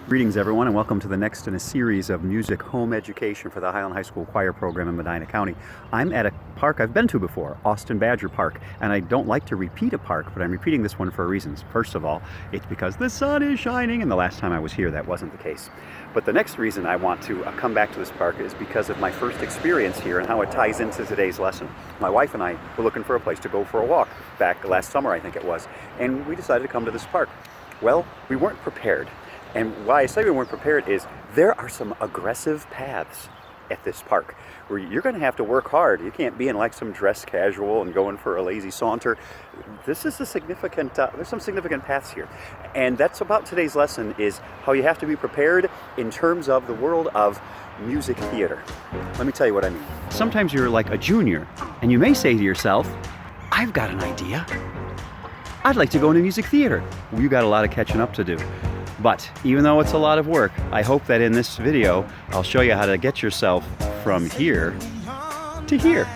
Greetings everyone, and welcome to the next in a series of music home education for the Highland High School Choir program in Medina County. I'm at a park I've been to before, Austin Badger Park, and I don't like to repeat a park, but I'm repeating this one for reasons. First of all, it's because the sun is shining, and the last time I was here that wasn't the case. But the next reason I want to come back to this park is because of my first experience here and how it ties into today's lesson. My wife and I were looking for a place to go for a walk back last summer, I think it was, and we decided to come to this park. Well, we weren't prepared. And why I say we weren't prepared is there are some aggressive paths at this park where you're going to have to work hard. You can't be in like some dress casual and going for a lazy saunter. This is a significant, there's some significant paths here. And that's about today's lesson, is how you have to be prepared in terms of the world of music theater. Let me tell you what I mean. Sometimes you're like a junior and you may say to yourself, I've got an idea. I'd like to go into music theater. Well, you got a lot of catching up to do. But even though it's a lot of work, I hope that in this video, I'll show you how to get yourself from here to here.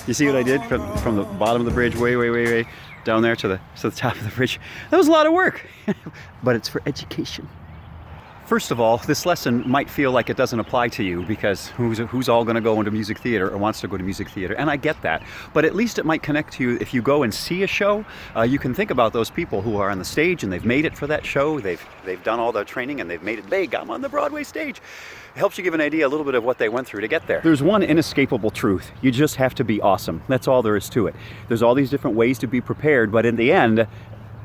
You see what I did from the bottom of the bridge, way down there to the top of the bridge? That was a lot of work, but it's for education. First of all, this lesson might feel like it doesn't apply to you because who's all going to go into music theater or wants to go to music theater? And I get that, but at least it might connect to you if you go and see a show. You can think about those people who are on the stage and they've made it for that show. They've done all the training and they've made it big. I'm on the Broadway stage. It helps you give an idea a little bit of what they went through to get there. There's one inescapable truth. You just have to be awesome. That's all there is to it. There's all these different ways to be prepared, but in the end,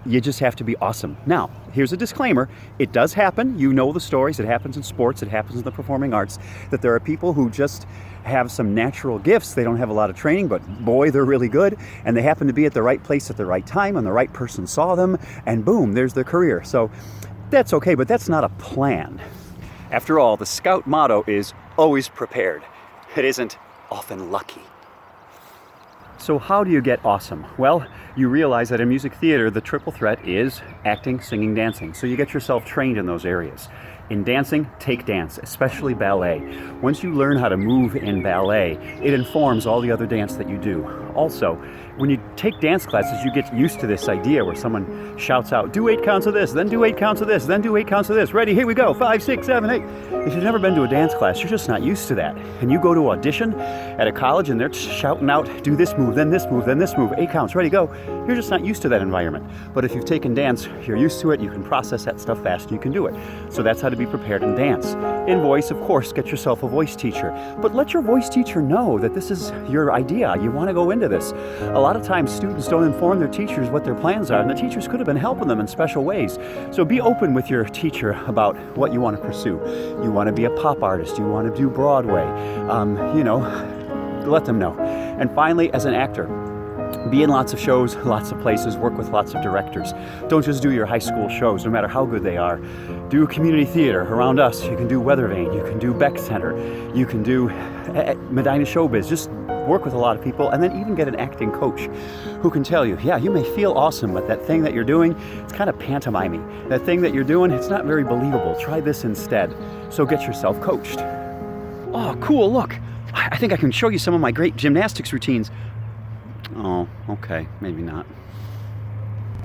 you just have to be awesome. Now, here's a disclaimer. It does happen. You know the stories. It happens in sports. It happens in the performing arts, that there are people who just have some natural gifts. They don't have a lot of training, but boy, they're really good. And they happen to be at the right place at the right time, and the right person saw them, and boom, there's their career. So that's okay, but that's not a plan. After all, the Scout motto is always prepared. It isn't often lucky. So how do you get awesome? Well, you realize that in music theater, the triple threat is acting, singing, dancing. So you get yourself trained in those areas. In dancing, take dance, especially ballet. Once you learn how to move in ballet, it informs all the other dance that you do. Also, when you take dance classes, you get used to this idea where someone shouts out, do 8 counts of this, then do 8 counts of this, then do 8 counts of this. Ready, here we go, 5, 6, 7, 8. If you've never been to a dance class, you're just not used to that. And you go to audition at a college and they're shouting out, do this move, then this move, then this move, 8 counts, ready, go. You're just not used to that environment. But if you've taken dance, you're used to it, you can process that stuff fast, and you can do it. So that's how to be prepared in dance. In voice, of course, get yourself a voice teacher. But let your voice teacher know that this is your idea. You want to go into this. A lot of times students don't inform their teachers what their plans are, and the teachers could have been helping them in special ways. So be open with your teacher about what you want to pursue. You want to be a pop artist, you want to do Broadway, let them know. And finally, as an actor, be in lots of shows, lots of places, work with lots of directors. Don't just do your high school shows, no matter how good they are. Do community theater. Around us, you can do Weathervane, you can do Beck Center, you can do Medina Showbiz. Just work with a lot of people, and then even get an acting coach who can tell you, yeah, you may feel awesome, but that thing that you're doing, it's kind of pantomimey. That thing that you're doing, it's not very believable. Try this instead. So get yourself coached. Oh, cool, look. I think I can show you some of my great gymnastics routines. Oh, okay, maybe not.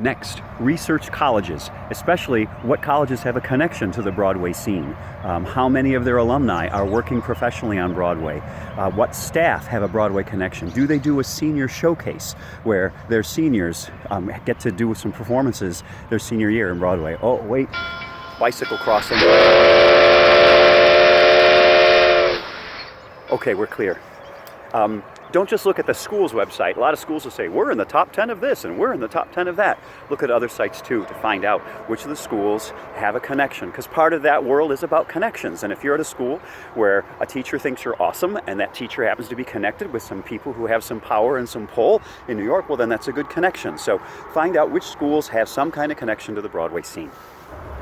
Next, research colleges, especially what colleges have a connection to the Broadway scene. How many of their alumni are working professionally on Broadway? What staff have a Broadway connection? Do they do a senior showcase where their seniors get to do some performances their senior year in Broadway? Oh, wait, bicycle crossing. Okay, we're clear. Don't just look at the school's website. A lot of schools will say, we're in the top 10 of this and we're in the top 10 of that. Look at other sites too to find out which of the schools have a connection, because part of that world is about connections. And if you're at a school where a teacher thinks you're awesome and that teacher happens to be connected with some people who have some power and some pull in New York, well, then that's a good connection. So find out which schools have some kind of connection to the Broadway scene.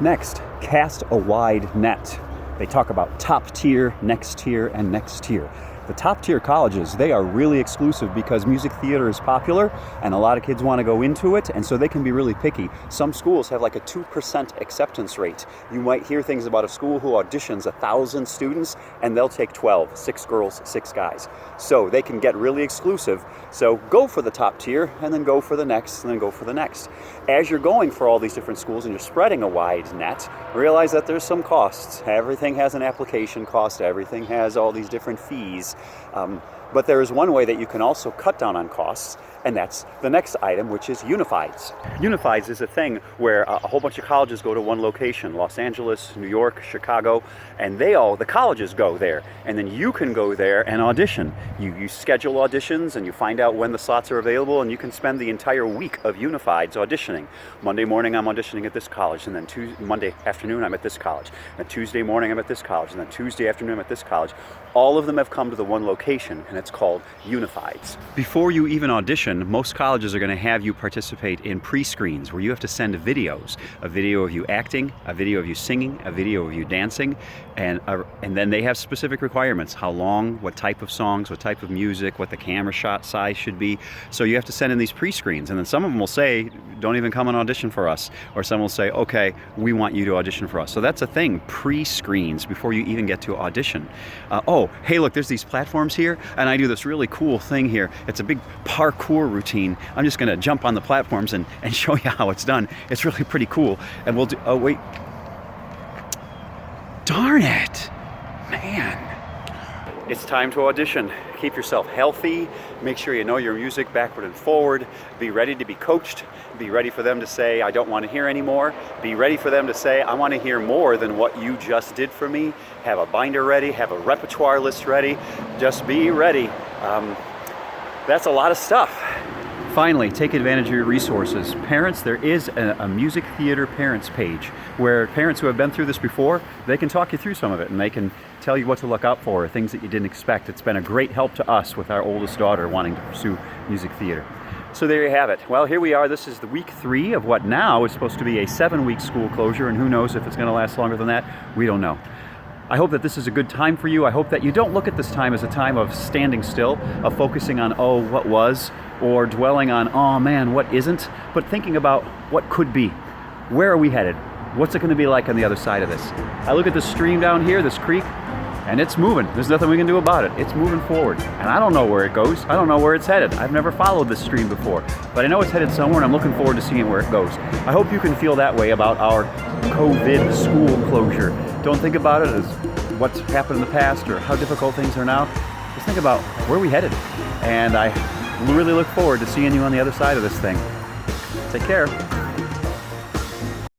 Next, cast a wide net. They talk about top tier, next tier, and next tier. The top tier colleges, they are really exclusive because music theater is popular and a lot of kids want to go into it, and so they can be really picky. Some schools have like a 2% acceptance rate. You might hear things about a school who auditions 1,000 students and they'll take 12, 6 girls, 6 guys. So they can get really exclusive. So go for the top tier and then go for the next and then go for the next. As you're going for all these different schools and you're spreading a wide net, realize that there's some costs. Everything has an application cost, everything has all these different fees. But there is one way that you can also cut down on costs, and that's the next item, which is Unifieds. Unifieds is a thing where a whole bunch of colleges go to one location, Los Angeles, New York, Chicago, and the colleges go there. And then you can go there and audition. You schedule auditions and you find out when the slots are available, and you can spend the entire week of Unifieds auditioning. Monday morning I'm auditioning at this college, and then Monday afternoon I'm at this college, and Tuesday morning I'm at this college, and then Tuesday afternoon I'm at this college. All of them have come to the one location, and it's called Unifieds. Before you even audition, most colleges are going to have you participate in pre-screens where you have to send videos. A video of you acting, a video of you singing, a video of you dancing, and then they have specific requirements. How long, what type of songs, what type of music, what the camera shot size should be. So you have to send in these pre-screens, and then some of them will say, don't even come and audition for us. Or some will say, okay, we want you to audition for us. So that's a thing, pre-screens before you even get to audition. Oh, hey, look, there's these platforms here, and I do this really cool thing here. It's a big parkour routine. I'm just gonna jump on the platforms and show you how it's done. It's really pretty cool. And we'll do, oh wait. Darn it, man. It's time to audition. Keep yourself healthy. Make sure you know your music backward and forward. Be ready to be coached. Be ready for them to say, I don't want to hear anymore. Be ready for them to say, I want to hear more than what you just did for me. Have a binder ready. Have a repertoire list ready. Just be ready. That's a lot of stuff. Finally, take advantage of your resources. Parents, there is a music theater parents page where parents who have been through this before, they can talk you through some of it, and they can tell you what to look out for, things that you didn't expect. It's been a great help to us with our oldest daughter wanting to pursue music theater. So there you have it. Well, here we are. This is the week 3 of what now is supposed to be a 7-week school closure, and who knows if it's going to last longer than that. We don't know. I hope that this is a good time for you. I hope that you don't look at this time as a time of standing still, of focusing on, oh, what was, or dwelling on, oh man, what isn't, but thinking about what could be. Where are we headed? What's it going to be like on the other side of this? I look at this stream down here, this creek, and it's moving. There's nothing we can do about it. It's moving forward. And I don't know where it goes. I don't know where it's headed. I've never followed this stream before, but I know it's headed somewhere, and I'm looking forward to seeing where it goes. I hope you can feel that way about our COVID school closure. Don't think about it as what's happened in the past or how difficult things are now. Just think about where we headed. And I really look forward to seeing you on the other side of this thing. Take care.